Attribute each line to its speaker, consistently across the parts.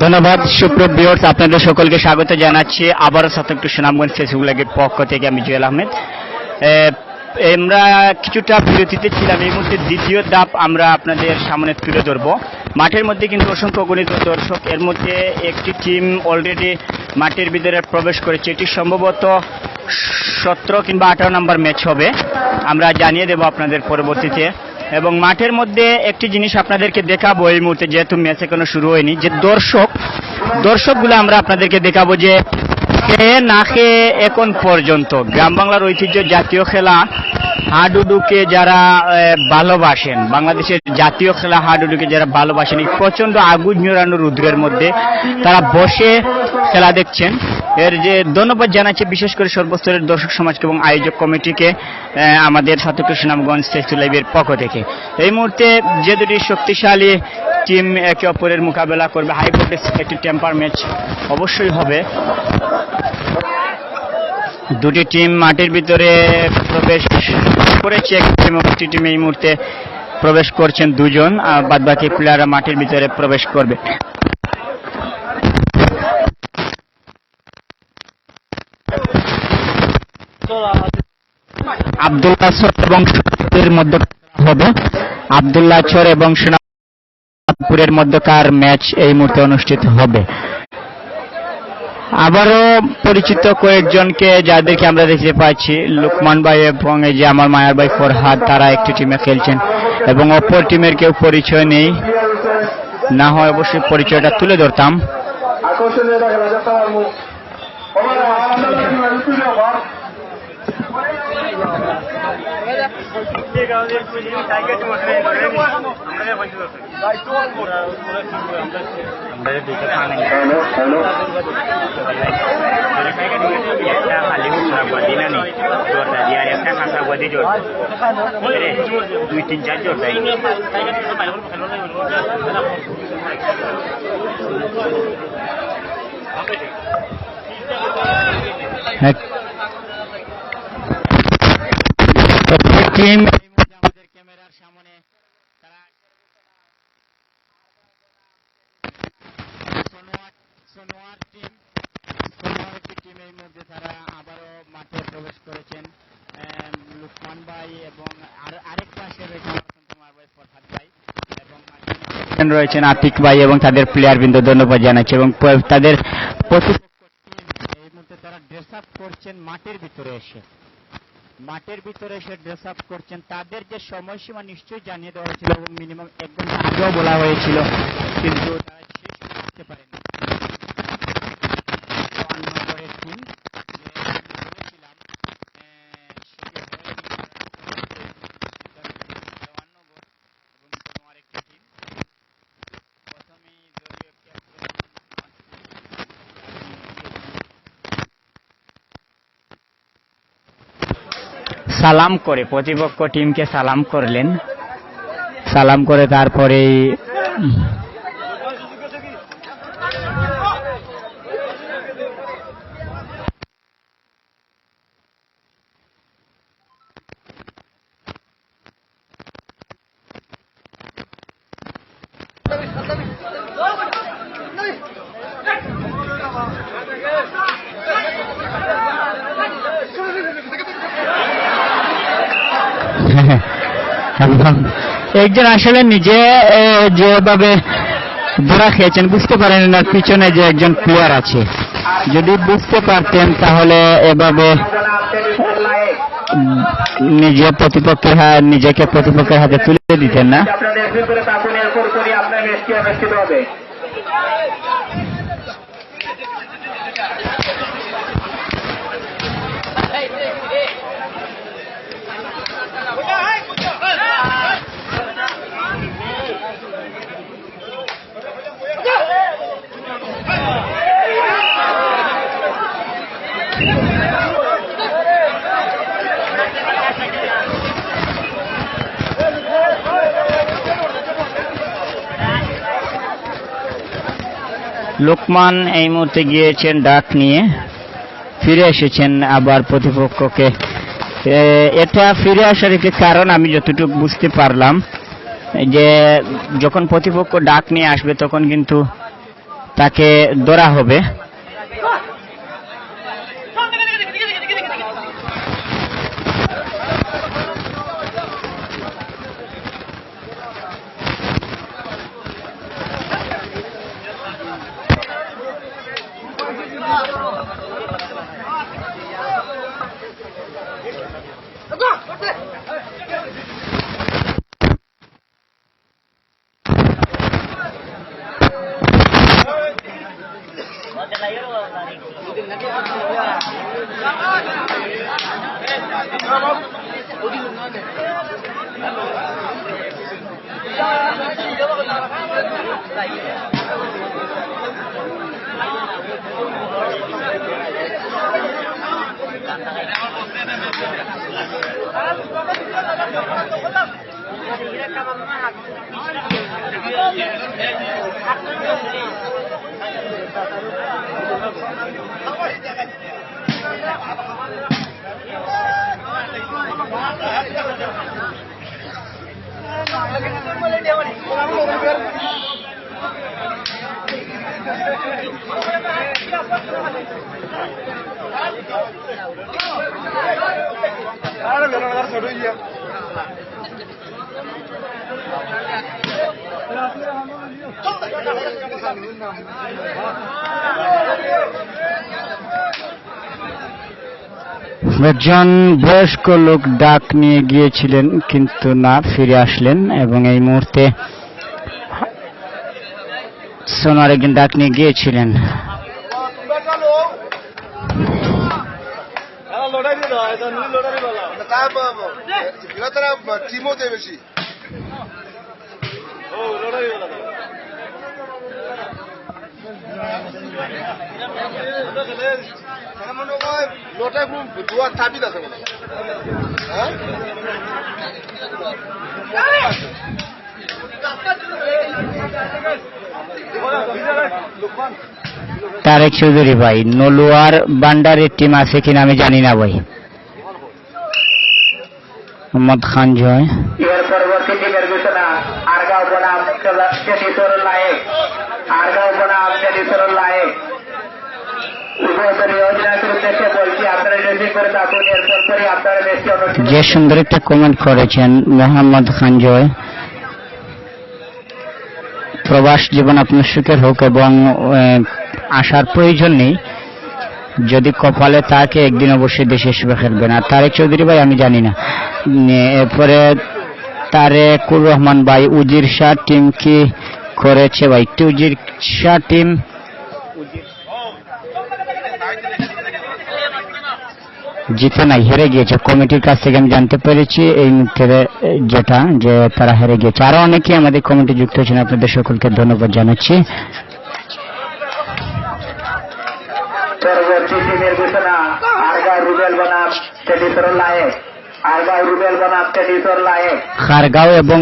Speaker 1: ধন্যবাদ সুপ্রিয় ভিউয়ার্স, আপনাদের সকলকে স্বাগত জানাচ্ছি আবারও শতকটু সুনামগঞ্জ ফেসবুক লাইভের পক্ষ থেকে। আমি জুয়েল আহমেদ। আমরা কিছুটা বিরতিতে ছিলাম। এই মুহূর্তে দ্বিতীয় ধাপ আমরা আপনাদের সামনে তুলে ধরবো। মাঠের মধ্যে কিন্তু অসংখ্য গণিত দর্শক, এর মধ্যে একটি টিম অলরেডি মাঠের ভিতরে প্রবেশ করেছে। এটি সম্ভবত 17 কিংবা 18 নম্বর ম্যাচ হবে, আমরা জানিয়ে দেব আপনাদের পরবর্তীতে। এবং মাঠের মধ্যে একটি জিনিস আপনাদেরকে দেখাবো এই মুহূর্তে, যেহেতু ম্যাচ এখনো শুরু হয়নি, যে দর্শকগুলো আমরা আপনাদেরকে দেখাবো যে খেয়ে না খেয়ে এখন পর্যন্ত গ্রাম বাংলার ঐতিহ্য জাতীয় খেলা হাডুডুকে যারা ভালোবাসেন, বাংলাদেশের জাতীয় খেলা হাডুডুকে যারা ভালোবাসেন, এই প্রচন্ড আগুন ঝরানো রুদ্রের মধ্যে তারা বসে খেলা দেখছেন। এর যে ধন্যবাদ জানাচ্ছি বিশেষ করে সর্বস্তরের দর্শক সমাজকে এবং আয়োজক কমিটিকে, আমাদের শতকটু সুনামগঞ্জ ফেসবুক লাইভের পক্ষ থেকে। এই মুহূর্তে যে দুটি শক্তিশালী টিম একে অপরের মোকাবেলা করবে, হাই ভোল্টেজ একটি টেম্পার ম্যাচ অবশ্যই হবে। দুটি টিম মাঠের ভিতরে প্রবেশ করেছে, একটি টিম এই মুহূর্তে প্রবেশ করছেন দুজন, বাদবাকি প্লেয়াররা মাঠের ভিতরে প্রবেশ করবে। আব্দুল্লাহ চর এবং সোনাপুরের মধ্যে হবে, আব্দুল্লাহ চর এবং সোনাপুরের মধ্যকার ম্যাচ এই মুহূর্তে অনুষ্ঠিত হবে। আবারও পরিচিত কয়েকজনকে যাদেরকে আমরা দেখতে পাচ্ছি, লুকমান ভাই এবং এই যে আমার মায়ার ভাই ফরহাদ, তারা একটি টিমে খেলছেন এবং অপর টিমের কেউ পরিচয় নেই, না হয় অবশ্যই পরিচয়টা তুলে ধরতাম। টিম আমাদের ক্যামেরার সামনে তারা সোনোয়ার টিম এই মধ্যে তারা আবারও মাঠে প্রবেশ করেছেন। লুকমান ভাই এবং আরেক পাশে রয়েছেন তোমার ভাই ফরহাদ ভাই এবং রয়েছেন আতিক ভাই এবং তাদের প্লেয়ার বৃন্দ, ধন্যবাদ জানাচ্ছি। এবং তাদের প্রতিপক্ষ টিম এই মুহূর্তে তারা ড্রেস আপ করছেন মাঠের ভিতরে এসে ড্রেস আপ করছেন। তাদের যে সময়সীমা নিশ্চয়ই জানিয়ে দেওয়া হয়েছিল এবং মিনিমাম 1 ঘন্টা আগেও বলা হয়েছিল, কিন্তু তারা সেই সময় আসতে পারেনি। সালাম করে প্রতিপক্ষ টিমকে সালাম করলেন, সালাম করে তারপরেই একজন আসলে নিজে যেভাবে ধরা খেয়েছেন বুঝতে পারেন না পিছনে যে একজন প্লেয়ার আছে। যদি বুঝতে পারতেন তাহলে এভাবে নিজেকে প্রতিপক্ষের হাতে তুলে দিতেন না। লোকমান এই মুহূর্তে গিয়েছেন ডাক নিয়ে, ফিরে এসেছেন আবার প্রতিপক্ষকে। এটা ফিরে আসার একটি কারণ আমি যতটুকু বুঝতে পারলাম, যে যখন প্রতিপক্ষ ডাক নিয়ে আসবে তখন কিন্তু তাকে ধরা হবে। একজন বয়স্ক লোক ডাক নিয়ে গিয়েছিলেন কিন্তু না ফিরে আসলেন, এবং এই মুহূর্তে সোনার একজন ডাক নিয়ে গিয়েছিলেন। তারেক চৌধুরী ভাই, নলুয়ার বান্ডারের টিম আছে কিনা আমি জানি না ভাই। মোহাম্মদ খান জয়।
Speaker 2: এর পরবর্তী টিমের ঘোষণা আরগাঁও বনাম টেটিসরুল নায়েক। আরগাঁও বনাম টেটিসরুল নায়েক। উভয়দলীয় অধিনায়কের উদ্দেশ্যে বলছি, আপনারা রেডি করে থাকুন। এরপর পরে আপনারা ম্যাচটি অনুষ্ঠিত।
Speaker 1: যে সুন্দর একটা কমেন্ট করেছেন মোহাম্মদ খান জয়। প্রবাস জীবন আপনার সুখের হোক এবং আসার প্রয়োজন নেই, যদি কপালে তাকে একদিন অবশ্যই দেশে এসে খেলবেন। আর তারেক চৌধুরী ভাই আমি জানি না। এরপরে তারেকুর রহমান ভাই, উজির শাহ টিম কি করেছে ভাই? উজির শাহ টিম জিতে নাই, হেরে গিয়েছে। কমিটির কাছ থেকে আমি জানতে পেরেছি এই মুহূর্তে যেটা, যে তারা হেরে গিয়েছে। আরো অনেকে আমাদের কমিটি যুক্ত হয়েছেন, আপনাদের সকলকে ধন্যবাদ জানাচ্ছি।
Speaker 2: পরবর্তী টিমের ঘোষণা আরগাঁও রুবেল বনাম টেটিসরুল নায়েক। আরগাঁও রুবেল বনাম টেটিসরুল নায়েক।
Speaker 1: খারগাঁও এবং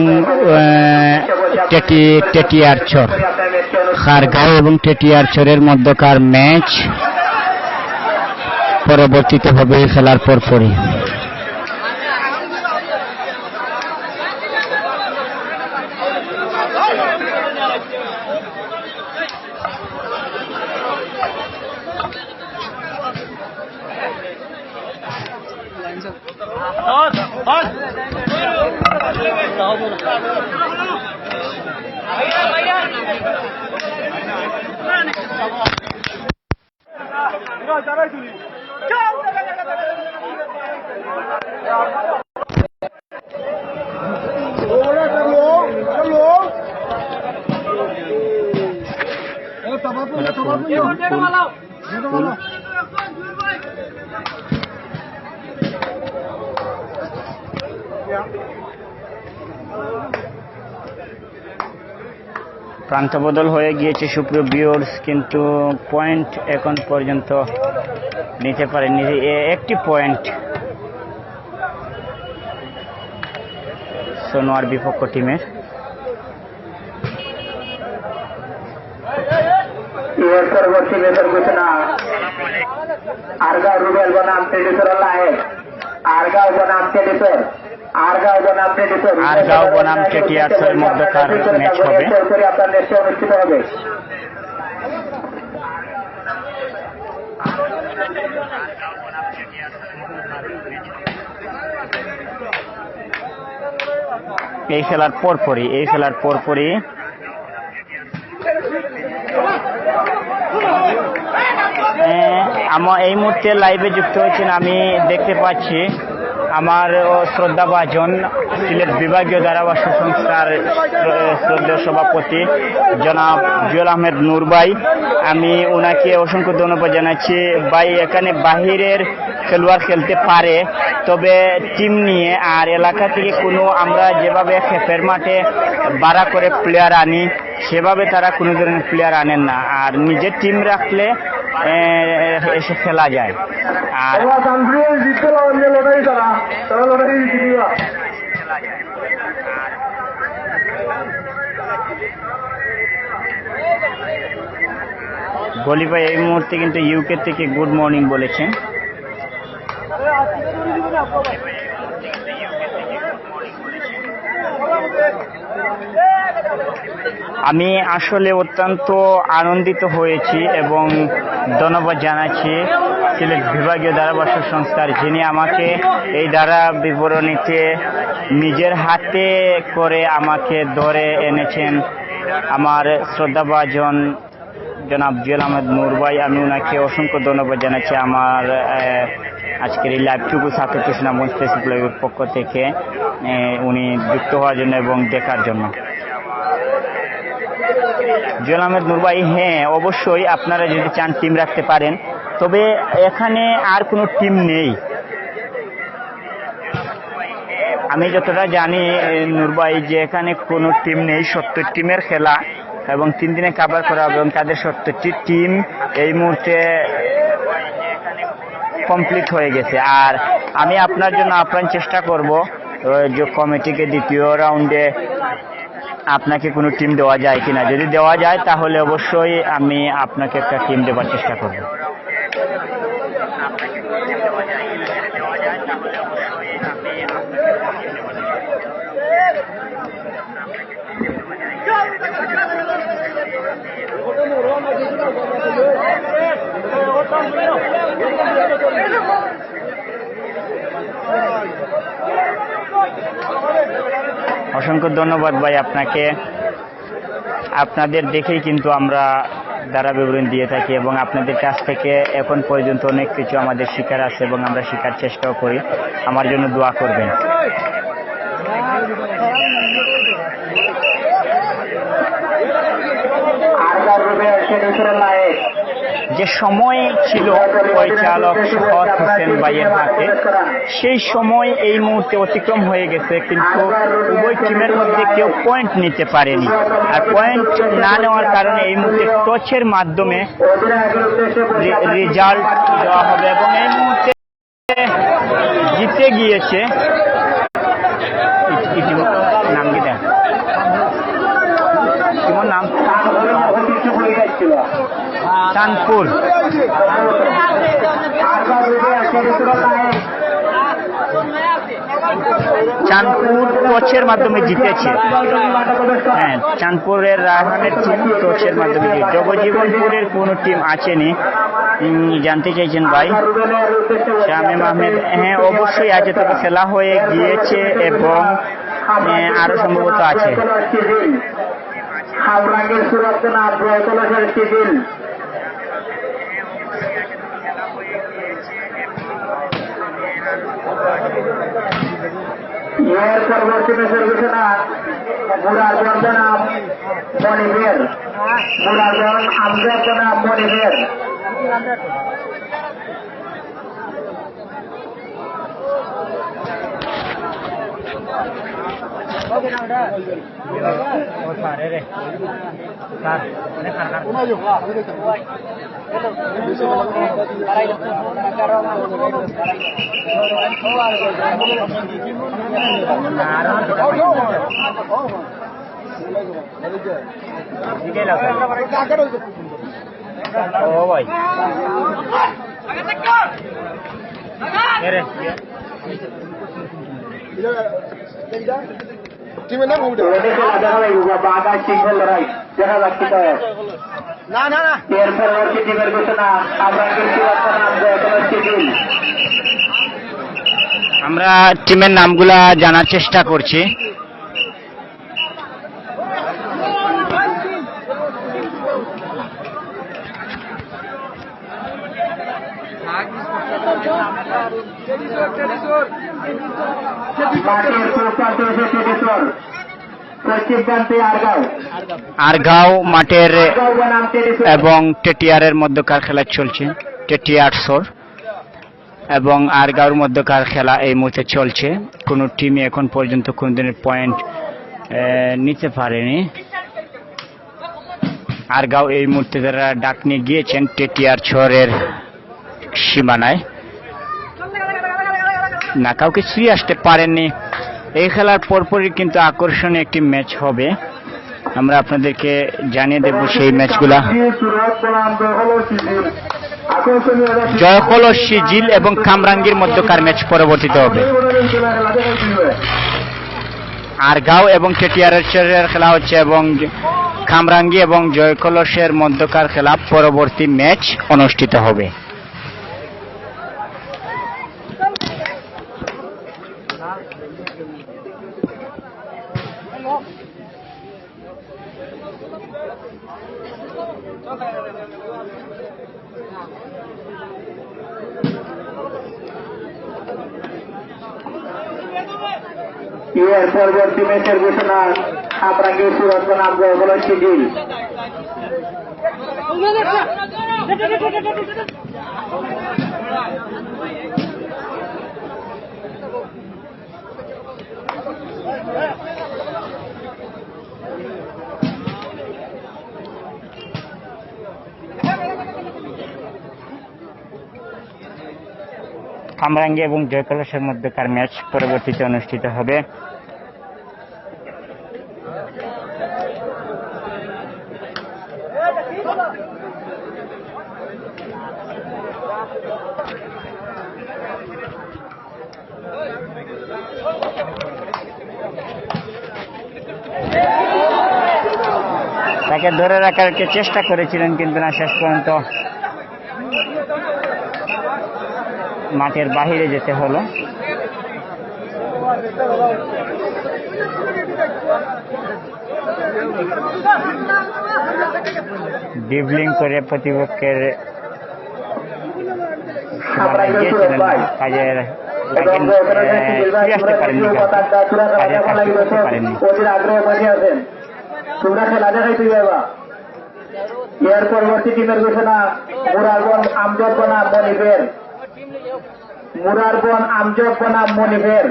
Speaker 1: টেটিয়ারচর, খারগাঁও এবং টেটিয়ারচরের মধ্যকার ম্যাচ পরবর্তীতে হবে খেলার পরপরই। প্রান্ত বদল হয়ে গিয়েছে সুপ্রিয় ভিউয়ার্স, কিন্তু পয়েন্ট এখন পর্যন্ত নিতে পারেনি। একটি পয়েন্ট সোনোয়ার বিপক্ষ টিমের।
Speaker 2: পরবর্তী ম্যাচের ঘোষণা আরগাঁও রুবেল বনাম টেটিসরুল নায়েক। আরগাঁও বনাম টেটিসর। আরগাঁও বনাম টেটিসর।
Speaker 1: আরগাঁও বনাম টেটিয়ারচরের মধ্যকার ম্যাচ হবে।
Speaker 2: আপনার ম্যাচটি অনুষ্ঠিত হবে।
Speaker 1: এই খেলার পরপরই এই মুহূর্তে লাইভে যুক্ত হয়েছেন আমি দেখতে পাচ্ছি আমার শ্রদ্ধাভাজন সিলেট বিভাগীয় ধারাভাষ্য সংস্থার শ্রদ্ধেয় সভাপতি জনাব জুয়েল আহমেদ নূর ভাই। আমি ওনাকে অসংখ্য ধন্যবাদ জানাচ্ছি। ভাই এখানে বাহিরের খেলোয়াড় খেলতে পারে, তবে টিম নিয়ে আর এলাকা থেকে কোনো আমরা যেভাবে খেপের মাঠে ভাড়া করে প্লেয়ার আনি সেভাবে তারা কোনো ধরনের প্লেয়ার আনেন না, আর নিজের টিম রাখলে এসে খেলা যায়। আর গলি ভাই এই মুহূর্তে কিন্তু ইউকে থেকে গুড মর্নিং বলেছেন। আমি আসলে অত্যন্ত আনন্দিত হয়েছি এবং ধন্যবাদ জানাচ্ছি সিলেট বিভাগীয় ধারাভাষ্য সংস্থার, যিনি আমাকে এই ধারা বিবরণীতে নিজের হাতে করে আমাকে ধরে এনেছেন। আমার শ্রদ্ধাভাজন জনাব জুয়েল আহমেদ নূর ভাই, আমি ওনাকে অসংখ্য ধন্যবাদ জানাচ্ছি আমার আজকের এই লাইভটুকু ছাত্র সুনামগঞ্জ ফেসবুক লাইভের পক্ষ থেকে উনি যুক্ত হওয়ার জন্য এবং দেখার জন্য। জুয়েল আহমেদ নূর ভাই, হ্যাঁ অবশ্যই আপনারা যদি চান টিম রাখতে পারেন, তবে এখানে আর কোনো টিম নেই। আমি যতটা জানি নূর ভাই যে এখানে কোনো টিম নেই, 70 টিমের খেলা এবং 3 দিনে কভার করা হবে এবং তাদের 70টি টিম এই মুহূর্তে কমপ্লিট হয়ে গেছে। আর আমি আপনার জন্য আপ্রাণ চেষ্টা করব যে কমিটিকে দ্বিতীয় রাউন্ডে আপনাকে কোনো টিম দেওয়া যায় কিনা। যদি দেওয়া যায় তাহলে অবশ্যই আমি আপনাকে একটা টিম দেওয়ার চেষ্টা করব। অসংখ্য ধন্যবাদ ভাই আপনাকে। আপনাদের দেখেই কিন্তু আমরা ধারা বিবরণ দিয়ে থাকি এবং আপনাদের কাছ থেকে এখন পর্যন্ত অনেক কিছু আমাদের শিকার আছে এবং আমরা শিকার চেষ্টাও করি। আমার জন্য দোয়া করবেন। যে সময় ছিল পরিচালক শওকত হোসেন ভাইয়ের হাতে, সেই সময় এই মুহূর্তে অতিক্রম হয়ে গেছে, কিন্তু উভয় টিমের মধ্যে কেউ পয়েন্ট নিতে পারেনি। আর পয়েন্ট না নেওয়ার কারণে এই মুহূর্তে টচের মাধ্যমে রেজাল্ট দেওয়া হবে এবং এই মুহূর্তে জিতে গিয়েছে নাম কি দেন তোমার নাম চাঁদপুর। চাঁদপুর টচের মাধ্যমে জিতেছে। হ্যাঁ, চাঁদপুরের রায়হানের টিম টচের মাধ্যমে জিতে। জগজীবনপুরের কোনো টিম আছেনি জানতে চাইছেন ভাই শামীম আহমেদ। হ্যাঁ অবশ্যই আছে, তবে খেলা হয়ে গিয়েছে এবং আরো সম্ভবত আছে।
Speaker 2: এর পরবর্তী ম্যাচের ঘোষণা বুড়াজন বনাম মনিবের, বুড়াজন আমজাদ বনাম মনিবের।
Speaker 1: ও ভাই
Speaker 3: টিমের নাম কমিটি
Speaker 2: ওটা খেলা দেখা লাগবে বাঘা সিংহের লড়াই দেখা যাচ্ছে তো
Speaker 3: না না না
Speaker 2: এর পরবর্তী টিমের ঘোষণা আমরা কিন্তু নাম শিডিউল
Speaker 1: আমরা টিমের নামগুলা জানার চেষ্টা করছি।
Speaker 2: মাঠের প্রস্তাব এসে টেডিসর পশ্চিম প্রান্তে
Speaker 1: আরগাঁও মাঠের
Speaker 2: আরগাঁও বনাম টেডিসর
Speaker 1: এবং টেটিয়ারের মধ্যকার খেলা চলছে। টেটিয়ারসর এবং আরগাঁওর মধ্যকার খেলা এই মুহূর্তে চলছে। কোনো টিমই এখন পর্যন্ত কোন দিনের পয়েন্ট নিতে পারেনি। আরগাঁও এই মুহূর্তে তারা ডাক নিয়ে গিয়েছেন টেটিয়ারসরের সীমানায়, না কাউকে ছুঁয়ে আসতে পারেননি। এই খেলার পরপরই কিন্তু আকর্ষণীয় একটি ম্যাচ হবে, আমরা আপনাদেরকে জানিয়ে দেব সেই ম্যাচগুলা। জয়কল ও সিজিল এবং কামরাঙ্গীর মধ্যকার ম্যাচ পরবর্তীতে হবে। আরগাঁও এবং টেটিয়ারের খেলা হচ্ছে এবং কামরাঙ্গী এবং জয়কলসের মধ্যকার খেলা পরবর্তী ম্যাচ অনুষ্ঠিত হবে।
Speaker 2: এর পরবর্তী ম্যাচের ঘোষণা আপনাকে সুরত নাম জয়কল শিডিউল
Speaker 1: কামরাঙ্গী এবং জয়কলসের মধ্যকার ম্যাচ পরবর্তীতে অনুষ্ঠিত হবে। তাকে ধরে রাখার চেষ্টা করেছিলেন কিন্তু না, শেষ পর্যন্ত মাঠের বাহিরে যেতে হলো। ডিবলিং করে প্রতিপক্ষের গিয়েছিলেন, কাজের আসতে পারেননি, করতে পারেননি।
Speaker 2: তোমরা খেলা দেখাই তুই বাবা। এর পরবর্তী টিমের ঘোষণা মুরারবন আমজদ বনাম মনিফের। মুরারবন আমজদ বনাম মনিফের।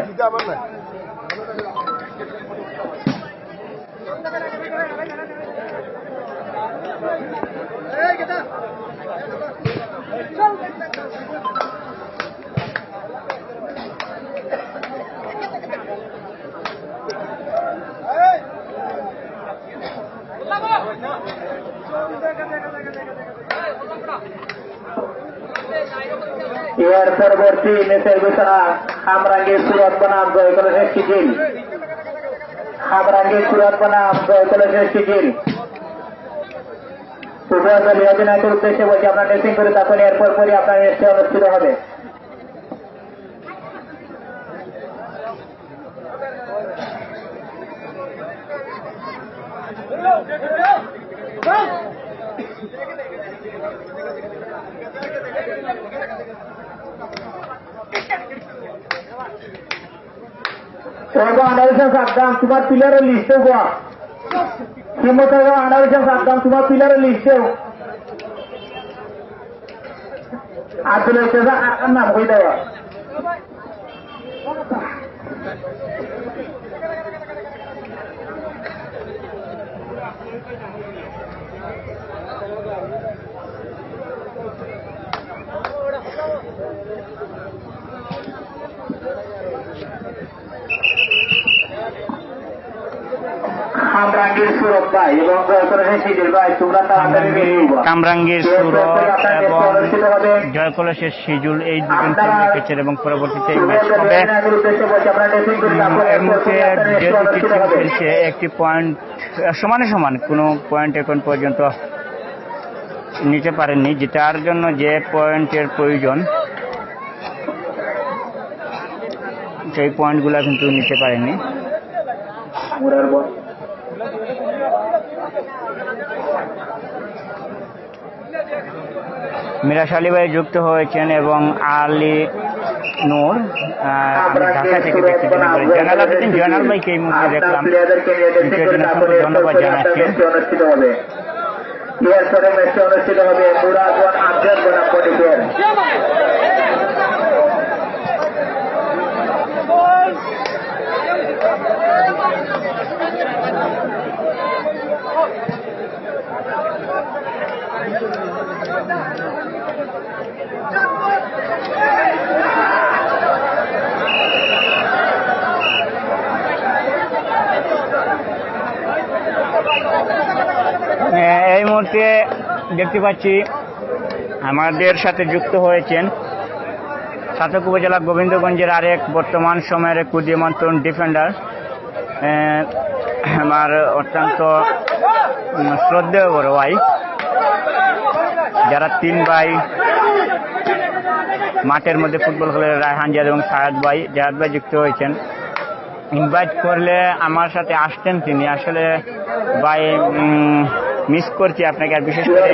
Speaker 2: এর পরবর্তী ম্যাচের ঘোষণা কামরাঙ্গীর সুরত বনাম জয়কলসের শিডিউল। কামরাঙ্গীর সুরত বনাম জয়কলসের শিডিউল। উভয় দলীয় অধিনায়কের উদ্দেশ্যে বলছি আপনার ড্রেসিং করে তখন এর পরপরই আপনার ম্যাচটি অনুষ্ঠিত হবে। সাবধান, তোমার পিলারের লিস্টে গোয়া ক্ষমতা আনাবেশন সাবধান, তোমার পিলারের লিস্টেও আব্দুল নাম হয়ে দেওয়া। কামরাঙ্গীর সুরত ভাই এবং জয়কলসের সিজিল ভাই তোমরা তাড়াতাড়ি রেডি হবা।
Speaker 1: কামরাঙ্গীর সুরত এবং জয়কলসের সিজুল এই দুজন টিম রেখেছেন এবং পরবর্তীতে এই ম্যাচ হবে। এর মধ্যে যে দুটি টিম খেলছে একটি পয়েন্ট সমানে সমান, কোনো পয়েন্ট এখন পর্যন্ত নিতে পারেননি, যেটার জন্য যে পয়েন্টের প্রয়োজন সেই পয়েন্টগুলো কিন্তু নিতে পারেননি। মিরাজ আলী ভাই যুক্ত হয়েছেন এবং আলী নূর আমি ঢাকা থেকে দেখতে জয়নাল আবেদিন জয়নাল ভাইকে এই মুহূর্তে দেখলাম, ধন্যবাদ জানাচ্ছি।
Speaker 2: এরপরে ম্যাচটি অনুষ্ঠিত হবে মুরাদওয়ান আমজাদ বনাম পটিকের।
Speaker 1: এই মুহূর্তে দেখতে পাচ্ছি আমাদের সাথে যুক্ত হয়েছেন সাতক উপজেলা গোবিন্দগঞ্জের আরেক বর্তমান সময়ের এক উদীয়মান তরুণ ডিফেন্ডার, আমার অত্যন্ত শ্রদ্ধেয় বড় ভাই, যারা তিন ভাই মাঠের মধ্যে ফুটবল খেলে, রায়হান জাদ এবং সায়াদ ভাই যুক্ত হয়েছেন। ইনভাইট করলে আমার সাথে আসতেন তিনি, আসলে ভাই মিস করছি আপনাকে, আর বিশেষ করে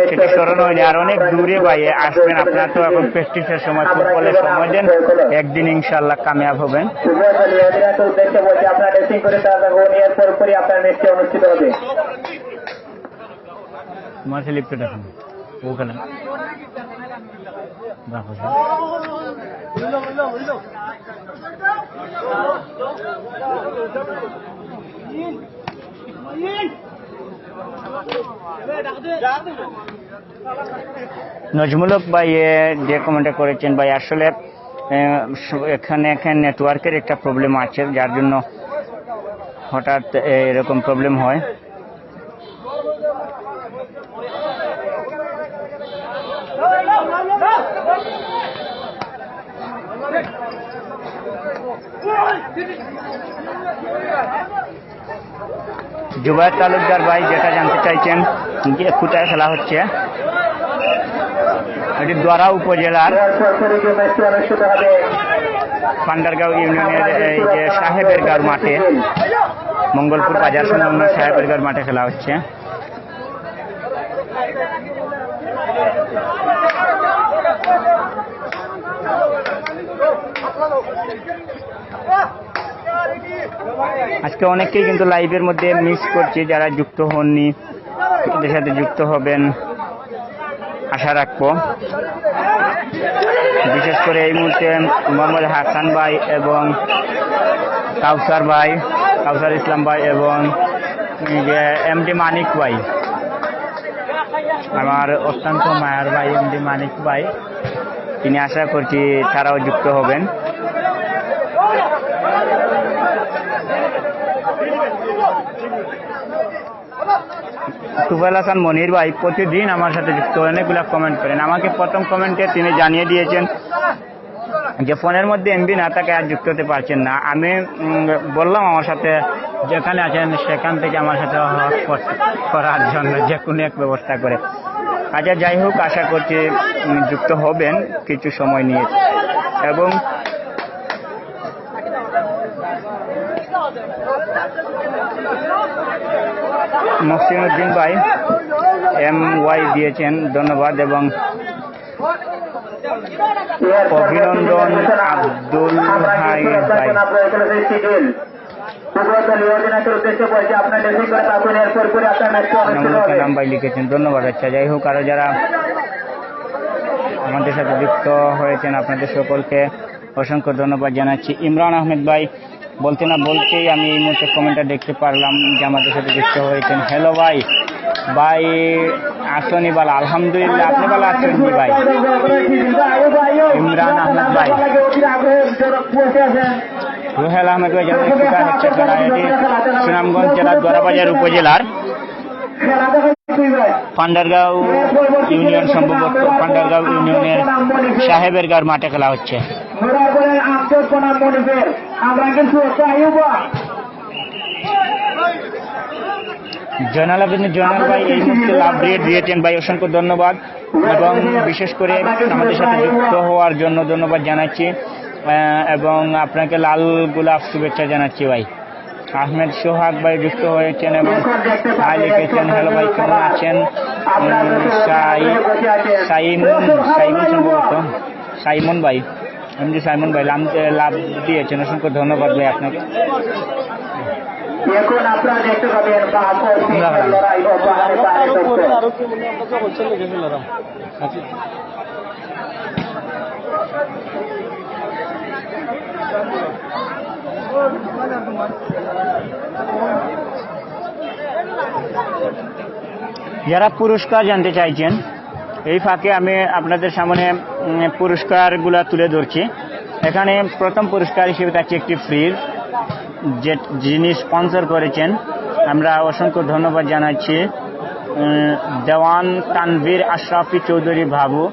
Speaker 1: সেটি স্মরণ হয়নি। আর অনেক দূরে ভাই আসবেন, আপনারা তো এখন প্র্যাকটিসের সময় ফুটবলের সময় দেন, একদিন ইনশাল্লাহ কামিয়াব হবেন। মাঝে লিপ্ত দেখুন ওখানে নজমুলক ভাই যে কমেন্টটা করেছেন ভাই, আসলে এখানে নেটওয়ার্কের একটা প্রবলেম আছে, যার জন্য হঠাৎ এরকম প্রবলেম হয়। জুবায়ের তালুকদার ভাই যেটা জানতে চাইছেন যে কোথায় খেলা হচ্ছে, এটি দ্বারা উপজেলার পান্ডারগাঁও ইউনিয়নের এই যে সাহেবেরগাঁও মাঠে, মঙ্গলপুর বাজার সংলগ্ন সাহেবেরগাঁও মাঠে খেলা হচ্ছে। আজকে অনেকেই কিন্তু লাইভের মধ্যে মিস করছে, যারা যুক্ত হননি এদের সাথে যুক্ত হবেন আশা রাখবো। বিশেষ করে এই মুহূর্তে মোহাম্মদ হাসান ভাই এবং কাউসার ইসলাম ভাই এবং যে এমডি মানিক ভাই, আমার অত্যন্ত মায়ার ভাই এমডি মানিক ভাই, তিনি আশা করছি তারাও যুক্ত হবেন। তুফাইল হাসান মনির ভাই প্রতিদিন আমার সাথে যুক্ত অনেকগুলা কমেন্ট করেন, আমাকে প্রথম কমেন্টে তিনি জানিয়ে দিয়েছেন যে ফোনের মধ্যে এমবি না থাকে আর যুক্ত হতে পারছেন না। আমি বললাম আমার সাথে যেখানে আছেন সেখান থেকে আমার সাথে হটস্পট করার জন্য যে কোনো এক ব্যবস্থা করে। আচ্ছা যাই হোক, আশা করছি যুক্ত হবেন কিছু সময় নিয়ে। এবং মহসিনুদ্দিন ভাই MY দিয়েছেন, ধন্যবাদ এবং অভিনন্দন আব্দুল হাই ভাই নাম ভাই লিখেছেন, ধন্যবাদ। আচ্ছা যাই হোক, আরো যারা আমাদের সাথে যুক্ত হয়েছেন আপনাদের সকলকে অসংখ্য ধন্যবাদ জানাচ্ছি। ইমরান আহমেদ ভাই বলতে না বলতেই আমি এই মুহূর্তে কমেন্টটা দেখতে পারলাম যে আমাদের সাথে যুক্ত হয়েছেন। হ্যালো ভাই আসনি বালা, আলহামদুলিল্লাহ, আপনি ভালো আছেন ভাই? ইমরান আহমেদ ভাই রুহেল আহমেদ ভাই যেন ফুটা নিচ্ছে খেলা। এটি সুনামগঞ্জ জেলার দোয়ারাবাজার উপজেলার পান্ডারগাঁও ইউনিয়ন, সম্ভবত পান্ডারগাঁও ইউনিয়নের সাহেবের গাঁর মাঠে খেলা হচ্ছে। জয়নাল আবেদিন জয়নাল ভাই এই মুহূর্তে লাভ দিয়েছেন ভাই, অসংখ্য ধন্যবাদ এবং বিশেষ করে আমাদের সাথে যুক্ত হওয়ার জন্য ধন্যবাদ জানাচ্ছি এবং আপনাকে লাল গোলাপ শুভেচ্ছা জানাচ্ছি ভাই। আহমেদ সোহাগ ভাই যুক্ত হয়েছেন এবং ভাই লিখেছেন হ্যালো ভাই কেমন আছেন। সাইমন ভাই এমনি সাইমন ভাই লাভ দিয়েছেন, অসংখ্য ধন্যবাদ ভাই আপনাকে।
Speaker 2: এখন আপনারা দেখতে পাবেন
Speaker 1: যারা পুরস্কার জানতে চাইছেন এই ফাঁকে আমি আপনাদের সামনে পুরস্কারগুলো তুলে ধরছি। এখানে প্রথম পুরস্কার হিসেবে থাকছে একটি ফ্রিজ, যে যিনি স্পন্সর করেছেন আমরা অসংখ্য ধন্যবাদ জানাচ্ছি দেওয়ান তানভীর আশরাফি চৌধুরী বাবু,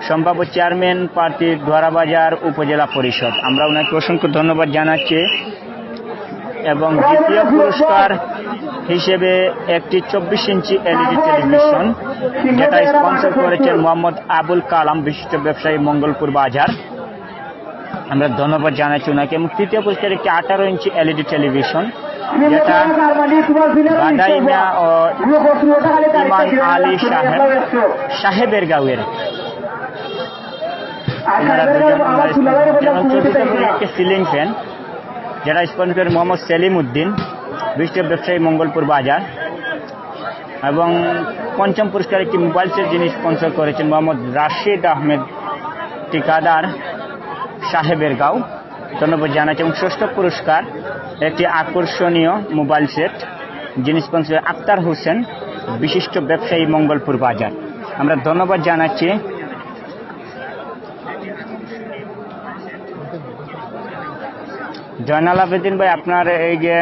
Speaker 1: সম্ভাব্য চেয়ারম্যান প্রার্থী দোয়ারাবাজার উপজেলা পরিষদ, আমরা ওনাকে অসংখ্য ধন্যবাদ জানাচ্ছি। এবং দ্বিতীয় পুরস্কার হিসেবে একটি 24 ইঞ্চি এলইডি টেলিভিশন, যেটা স্পন্সর করেছেন মোহাম্মদ আবুল কালাম, বিশিষ্ট ব্যবসায়ী, মঙ্গলপুর বাজার, আমরা ধন্যবাদ জানাচ্ছি ওনাকে। এবং তৃতীয় পুরস্কার একটি 18 ইঞ্চি এলইডি টেলিভিশন, যেটা বাদাইনা ও ইমান আলী সাহেবের গাঁয়ের একটি সিলিং ফ্যান, যারা স্পন্সর মোহাম্মদ সেলিম উদ্দিন, বিশিষ্ট ব্যবসায়ী, মঙ্গলপুর বাজার। এবং পঞ্চম পুরস্কার একটি মোবাইল সেট, যিনি স্পন্সর করেছেন মোহাম্মদ রাশিদ আহমেদ ঠিকাদার, সাহেবের গাঁও, ধন্যবাদ জানাচ্ছি। এবং ষষ্ঠ পুরস্কার একটি আকর্ষণীয় মোবাইল সেট, যিনি স্পন্সর আক্তার হোসেন, বিশিষ্ট ব্যবসায়ী, মঙ্গলপুর বাজার, আমরা ধন্যবাদ জানাচ্ছি। জয়নাল আবেদিন ভাই আপনার এই যে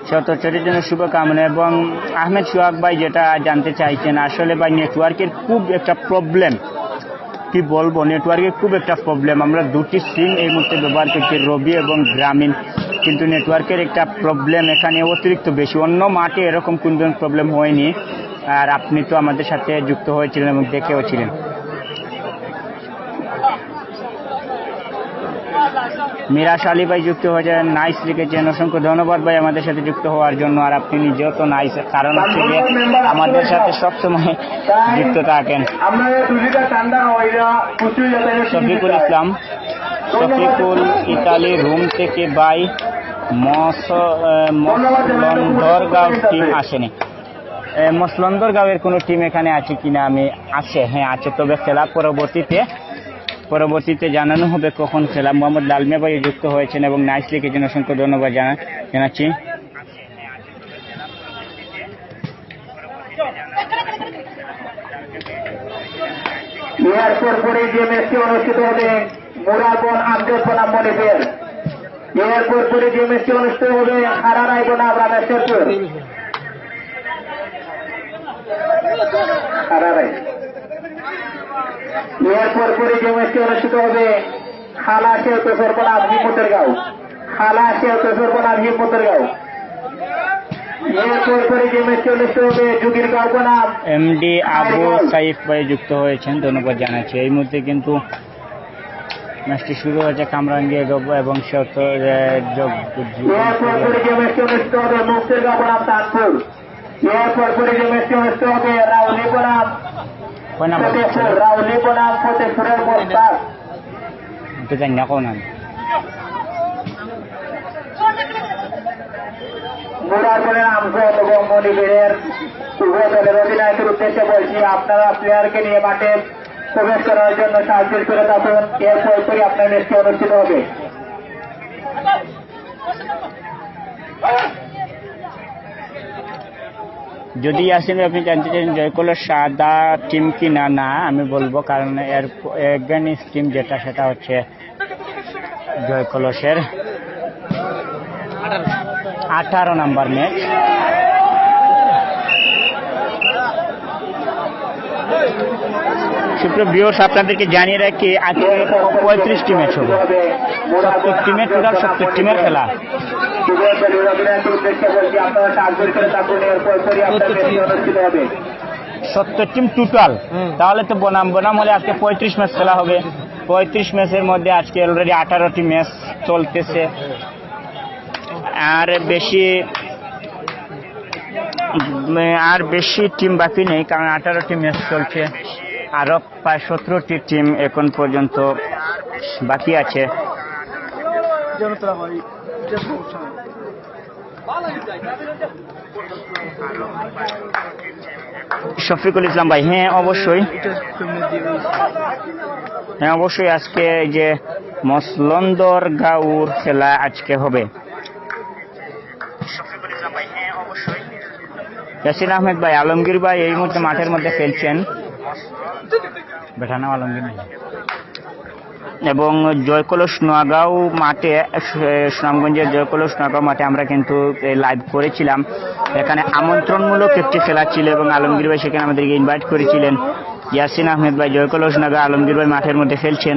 Speaker 1: শতচরের জন্য শুভকামনা। এবং আহমেদ সোহাগ ভাই যেটা জানতে চাইছেন, আসলে ভাই নেটওয়ার্কের খুব একটা প্রবলেম, কি বলবো, নেটওয়ার্কের খুব একটা প্রবলেম। আমরা দুটি সিম এই মুহূর্তে ব্যবহার করছি, রবি এবং গ্রামীণ, কিন্তু নেটওয়ার্কের একটা প্রবলেম এখানে অতিরিক্ত বেশি। অন্য মাঠে এরকম কোনো প্রবলেম হয়নি, আর আপনি তো আমাদের সাথে যুক্ত হয়েছিলেন এবং দেখেও ছিলেন। মিরাজ আলী ভাই যুক্ত হয়েছেন, নাইস লিখেছেন, অসংখ্য ধন্যবাদ ভাই আমাদের সাথে যুক্ত হওয়ার জন্য। আর আপনি নিজেও তো নাইস, কারণ হচ্ছে যে আমাদের সাথে সবসময় যুক্ত থাকেন। শফিকুল ইসলাম, শফিকুল ইতালি রুম থেকে ভাই মসলন্দরগাঁও টিম আসেনি। মসলন্দরগাঁওয়ের কোনো টিম এখানে আছে কিনা আমি আছে, হ্যাঁ আছে, তবে খেলা পরবর্তীতে জানানো হবে কখন খেলা। মোহাম্মদ লালমিয়া ভাই যুক্ত হয়েছেন এবং নাইস লিখেছেন, অসংখ্য ধন্যবাদ জানাচ্ছি।
Speaker 2: এরপর পরে যে ম্যাচটি অনুষ্ঠিত হবে মুরাবন আমজদ বনাম মনিবের, এরপর পরে যে ম্যাচটি অনুষ্ঠিত হবে হারারাই বনাম রামেশ্বরপুর, হারারাই। এরপর পরে যে ম্যাচটি অনুষ্ঠিত হবে খালা শেখ তোফর বনাম হিম্মতের গাঁও, খালা শেখ তোফর বনাম হিম্মতের গাঁও। এরপর পরে যে ম্যাচটি অনুষ্ঠিত হবে যুগির গাঁও বনাম
Speaker 1: এমডি আবু সাইফ ভাই যুক্ত হয়েছেন, ধন্যবাদ জানাচ্ছি। এই মুহূর্তে কিন্তু ম্যাচটি শুরু হয়েছে কামরাঙ্গি এবং
Speaker 2: এরপর পরে যে ম্যাচটি অনুষ্ঠিত হবে মুক্তির গাঁও বনাম তানপুর, এরপর পরে যে ম্যাচটি অনুষ্ঠিত হবে রাউলি বনাম ফতেপুর, রাউলি বনাম ফতেপুরের মোস্তাক,
Speaker 1: তো জানি না কোন
Speaker 2: মুরাদপুরের আমজদ এবং মনিবের উভয় দলের অধিনায়কের উদ্দেশ্যে বলছি, আপনারা প্লেয়ারকে নিয়ে মাঠে প্রবেশ করার জন্য সাহায্য করে থাকুন। এরপর পরে আপনার ম্যাচটি অনুষ্ঠিত হবে।
Speaker 1: যদি আসেন আপনি জানতে চান জয়কলস সাদা টিম কি না, না আমি বলবো, কারণ এর এগেনিস্ট টিম যেটা সেটা হচ্ছে জয়কলসের 18 নম্বর ম্যাচ। সুপ্রিয় ভিউয়ার্স, আপনাদেরকে জানিয়ে রাখি আজকে 35টি ম্যাচ হবে, 70 টিমের টোটাল 70 টিমের খেলা।
Speaker 2: উদ্দেশ্যে বলছি আপনারা সাহায্য করে থাকুন, এরপর পরই আপনার ম্যাচটি অনুষ্ঠিত হবে।
Speaker 1: 70 টিম টোটাল, তাহলে তো বনাম বনাম হলে আজকে 35 ম্যাচ খেলা হবে। 35 ম্যাচের মধ্যে আজকে অলরেডি 18টি ম্যাচ চলতেছে, আর বেশি টিম বাকি নেই, কারণ 18টি ম্যাচ চলছে। আরো প্রায় 17টি টিম এখন পর্যন্ত বাকি আছে। শফিকুল ইসলাম ভাই, হ্যাঁ অবশ্যই আজকে যে মসলন্দর গাঁওর খেলা আজকে হবে। ইয়াসিন আহমেদ ভাই, আলমগীর ভাই এই মুহূর্তে মাঠের মধ্যে খেলছেন, বেঠানা আলমগীর নাই। এবং জয়কলস নোয়াগাঁও মাঠে, সুনামগঞ্জের জয়কলস নোয়াগাঁও মাঠে আমরা কিন্তু লাইভ করেছিলাম। এখানে আমন্ত্রণমূলক একটি খেলা ছিল এবং আলমগীর ভাই সেখানে আমাদেরকে ইনভাইট করেছিলেন। ইয়াসিন আহমেদ ভাই জয়কলস নোয়াগাঁও, আলমগীর ভাই মাঠের মধ্যে খেলছেন।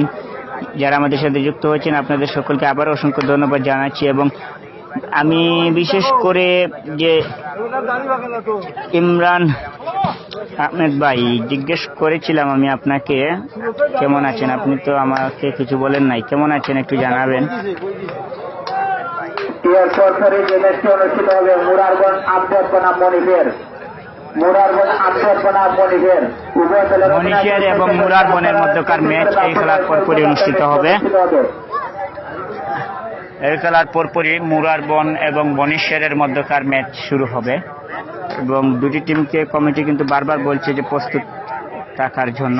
Speaker 1: যারা আমাদের সাথে যুক্ত হয়েছেন আপনাদের সকলকে আবার অসংখ্য ধন্যবাদ জানাচ্ছি। এবং আমি বিশেষ করে যে ইমরান আহমেদ ভাই জিজ্ঞেস করেছিলাম আমি আপনাকে কেমন আছেন, আপনি তো আমাকে কিছু বলেন নাই, কেমন আছেন একটু জানাবেন।
Speaker 2: এরপর পরে যে ম্যাচটি অনুষ্ঠিত হবে মুরারগঞ্জ আমজাদ বনাম মনিফের,
Speaker 1: মনীষের এবং মুরার বনের মধ্যকার ম্যাচ এই খেলার পরপরই অনুষ্ঠিত হবে। এই খেলার পরপরই মুরার বন এবং বনিশেরের মধ্যকার ম্যাচ শুরু হবে। এবং দুটি টিমকে কমিটি কিন্তু বারবার বলছে যে প্রস্তুত থাকার জন্য।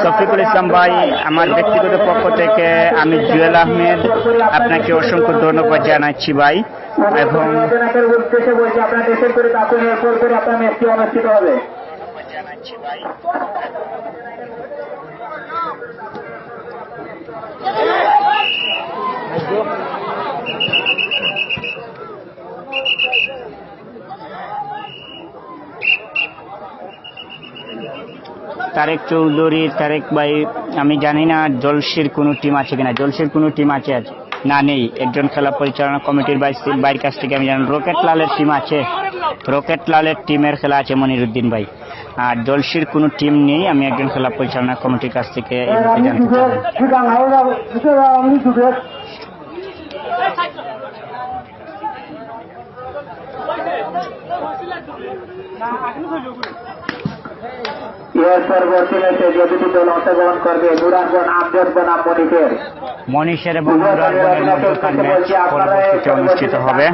Speaker 1: শফিকুল ইসলাম ভাই, আমার ব্যক্তিগত পক্ষ থেকে আমি জুয়েল আহমেদ আপনাকে অসংখ্য ধন্যবাদ জানাচ্ছি ভাই। এবং
Speaker 2: উদ্দেশ্যে বলছি আপনার দেশের করে তাকুন, এরপর করে আপনার ম্যাচটি অনুষ্ঠিত হবে।
Speaker 1: তারেক চৌধুরী, তারেক ভাই, আমি জানি না জলসির কোনো টিম আছে কিনা, জলসির কোনো টিম আছে না, নেই। একজন খেলা পরিচালনা কমিটির বাইরের কাছ থেকে আমি জানি রকেট লালের টিম আছে, রকেট লালের টিমের খেলা আছে মনিরুদ্দিন ভাই। আর জলসির কোনো টিম নেই, আমি একজন খেলা পরিচালনা কমিটির কাছ থেকে জানতে চাই।
Speaker 2: এর পরবর্তী ম্যাচে যে দুটি দল অংশগ্রহণ করবে মুরারগঞ্জ আমজাদ বনাম
Speaker 1: মনীষের এবং মুরার বনের মধ্যকার ম্যাচ পরবর্তীতে অনুষ্ঠিত হবে।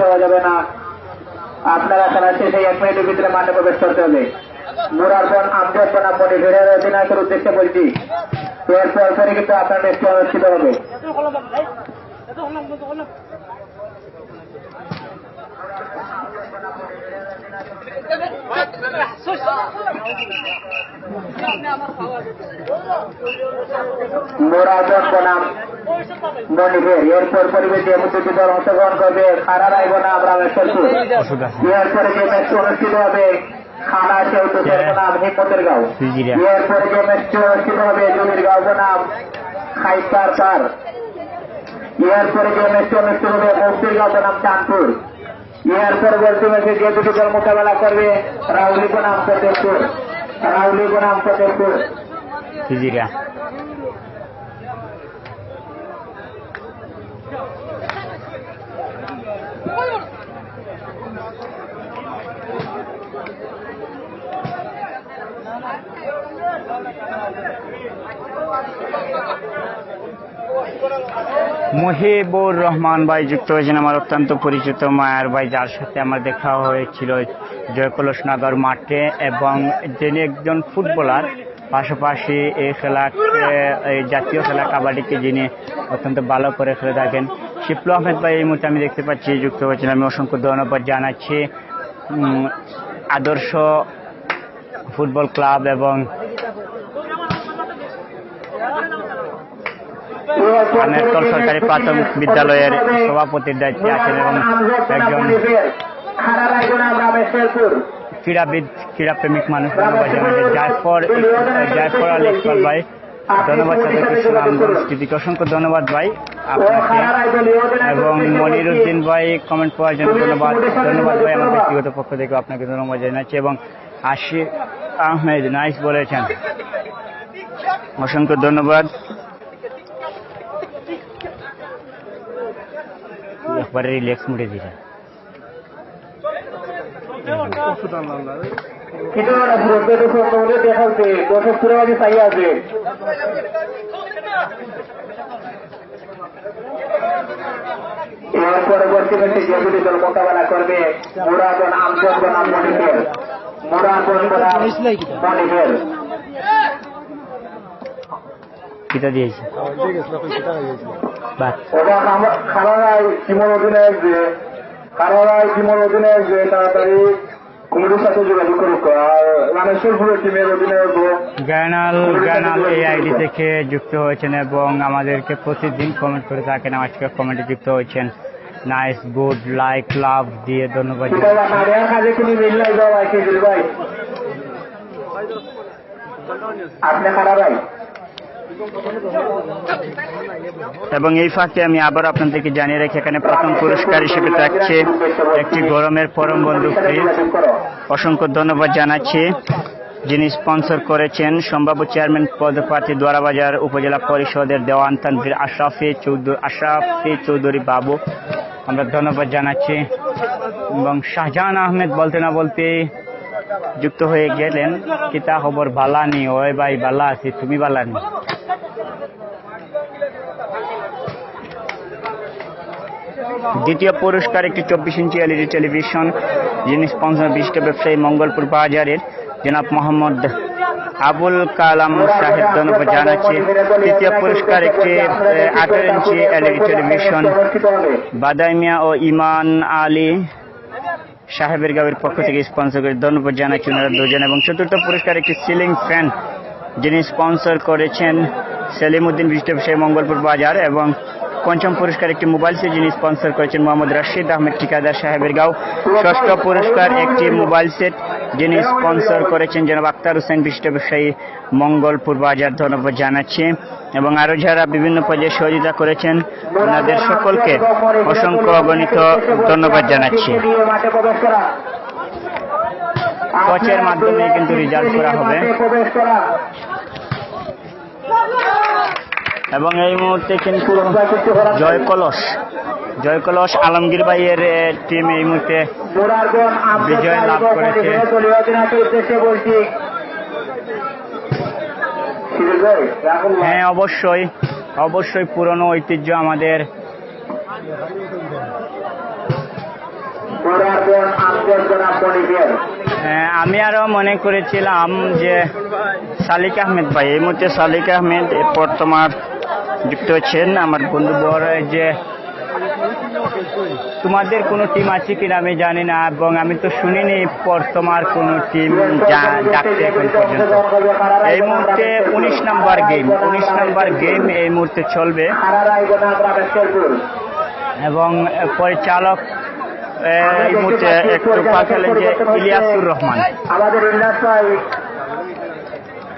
Speaker 2: আপনারা খেলা শেষে 1 মিনিটের ভিতরে মাঠে প্রবেশ করতে হবে। মুরারগঞ্জ আমজাদ বনাম মনিফের অধিনায়কের উদ্দেশ্যে বলছি, এর পরে কিন্তু আপনার ম্যাচটি অনুষ্ঠিত হবে। মুরারগঞ্জ বনাম মনিফের, এরপর পরিবেশ যে দুটি দল অংশগ্রহণ করবে খারারাই বনাম রামেশ্বরপুর। এরপরে যে ম্যাচটি অনুষ্ঠিত হবে খানা সেউতুসের বনাম হিম্মতের গাঁও। এরপরে যে ম্যাচটি অনুষ্ঠিত হবে জমির গাঁও বনাম খাইস্তার পার। এরপরে যে ম্যাচটি অনুষ্ঠিত হবে মুক্তির গাঁও বনাম চাঁদপুর। এর পরবর্তী ম্যাচে যে দুটি দল মোকাবেলা করবে রাউলি বনাম ফতেরপুর, রাউলি বনাম ফতেরপুর।
Speaker 1: মহিবুর রহমান ভাই যুক্ত হয়েছেন, আমার অত্যন্ত পরিচিত মায়ার ভাই, যার সাথে আমার দেখা হয়েছিল জয়কলস নগর মাঠে। এবং যিনি একজন ফুটবলার, পাশাপাশি এই এই জাতীয় খেলা কাবাডিকে যিনি অত্যন্ত ভালো করে খেলে থাকেন শিপলু আহমেদ ভাই এই মুহূর্তে আমি দেখতে পাচ্ছি যুক্ত হয়েছেন। আমি অসংখ্য ধন্যবাদ জানাচ্ছি আদর্শ ফুটবল ক্লাব এবং আনেরতল সরকারি প্রাথমিক বিদ্যালয়ের সভাপতির দায়িত্বে আছেন এবং একজন ক্রীড়াবিদ ক্রীড়াপ্রেমিক মানুষ। ধন্যবাদ জানাচ্ছি জায়ফর আলী ইকবাল ভাই, ধন্যবাদ স্মৃতিকে অসংখ্য ধন্যবাদ ভাই আপনাকে, এবং মনির উদ্দিন ভাই কমেন্ট পাওয়ার জন্য ধন্যবাদ ভাই আমার ব্যক্তিগত পক্ষ থেকে আপনাকে ধন্যবাদ জানাচ্ছি, এবং আশিক আহমেদ নাইস বলেছেন, অসংখ্য ধন্যবাদ। একবারে রিল্যাক্স মুডে দিরা
Speaker 2: এর পরবর্তী ম্যাচে যে দুটি দল মোকাবেলা করবে মুরাদন আমজদ বনাম মনিফের, মুরাদন বনাম মনিফের
Speaker 1: কিতা দিয়েছে
Speaker 2: এবং খানারায় টিমর অধিনায়ক যে তাড়াতাড়ি কমিটির সাথে যোগাযোগ করুক। আর রামেশ্বরপুরের টিমের অধিনায়ক
Speaker 1: গানাল এই আইডি থেকে যুক্ত হয়েছেন এবং আমাদেরকে প্রতিদিন কমেন্ট করে থাকেন। আজকে কমেন্টে যুক্ত হয়েছেন, নাইস গুড লাইক লাভ দিয়ে ধন্যবাদ।
Speaker 2: আপনি খানারায়
Speaker 1: এবং এই ফাঁকে আমি আবার আপনাদেরকে জানিয়ে রাখি এখানে প্রথম পুরস্কার হিসেবে থাকছে একটি গরমের পরম বন্ধু ফ্রিজ। অসংখ্য ধন্যবাদ জানাচ্ছি যিনি স্পন্সর করেছেন সম্ভাব্য চেয়ারম্যান পদপ্রার্থী দোয়ারাবাজার উপজেলা পরিষদের দেওয়ান তানভীর আশরাফি চৌধুরী বাবু, আমরা ধন্যবাদ জানাচ্ছি। এবং শাহজাহান আহমেদ বলতে না বলতে যুক্ত হয়ে গেলেন, কিতা খবর বালানি? ওই ভাই বালা আছি, তুমি বালানি? দ্বিতীয় পুরস্কার একটি 24 ইঞ্চি এলইডি টেলিভিশন, যিনি স্পন্সর বিশিষ্ট ব্যবসায়ী মঙ্গলপুর বাজারের জনাব মোহাম্মদ আবুল কালাম সাহেব, ধন্যবাদ জানাচ্ছি। তৃতীয় পুরস্কার একটি 18 ইঞ্চি এলইডি টেলিভিশন বাদাইমিয়া ও ইমান আলী সাহেবের গাঁয়ের পক্ষ থেকে স্পন্সর করে, ধন্যবাদ জানাচ্ছি ওনারা দুজন। এবং চতুর্থ পুরস্কার একটি সিলিং ফ্যান, যিনি স্পন্সর করেছেন সেলিম উদ্দিন বিশিষ্ট ব্যবসায়ী মঙ্গলপুর বাজার। এবং পঞ্চম পুরস্কার একটি মোবাইল সেট, যিনি স্পন্সর করেছেন মোহাম্মদ রাশিদ আহমেদ ঠিকাদার সাহেবের গাঁও। ষষ্ঠ পুরস্কার একটি মোবাইল সেট, যিনি স্পন্সর করেছেন জনাব আক্তার হোসেন বিশিষ্ট ব্যবসায়ী মঙ্গলপুর বাজার, ধন্যবাদ জানাচ্ছি। এবং আরো যারা বিভিন্ন পর্যায়ে সহযোগিতা করেছেন ওনাদের সকলকে অসংখ্য অগণিত ধন্যবাদ জানাচ্ছি। কোচের মাধ্যমে কিন্তু রেজাল্ট করা হবে। এবং এই মুহূর্তে কিন্তু জয়কলস আলমগীর ভাইয়ের টিম এই মুহূর্তে বিজয় লাভ করেছে। হ্যাঁ, অবশ্যই পুরনো ঐতিহ্য আমাদের। আমি আরো মনে করেছিলাম যে সালিক আহমেদ ভাই, এই মুহূর্তে সালিক আহমেদ বর্তমান যুক্ত হচ্ছেন আমার বন্ধু বড়, যে তোমাদের কোনো টিম আছে কিনা আমি জানি না, এবং আমি তো শুনিনি তোমার কোনো টিম ডাকতে এখন পর্যন্ত। এই মুহূর্তে 19 নম্বর গেম এই মুহূর্তে চলবে এবং পরিচালক এই মুহূর্তে একটু পা খেলেন যে ইলিয়াসুর রহমান।
Speaker 2: আমাদের ইলিয়াস ভাই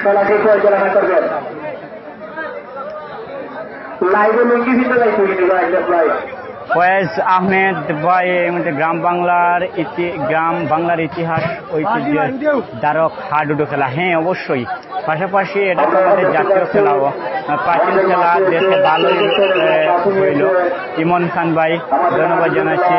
Speaker 2: খেলাটি পরিচালনা করবেন। লাইভে লুঙ্গি ভিতরে ভাই
Speaker 1: ফয়েজ আহমেদ ভাই এই মুহূর্তে গ্রাম বাংলার ইতিহাস ঐতিহ্যের ধারক হাডুডু খেলা। হ্যাঁ, অবশ্যই, পাশাপাশি এটা তো আমাদের জাতীয় খেলাও, প্রাচীন খেলা, দেশে ভালোই হইল। ইমন খান ভাই, ধন্যবাদ জানাচ্ছি।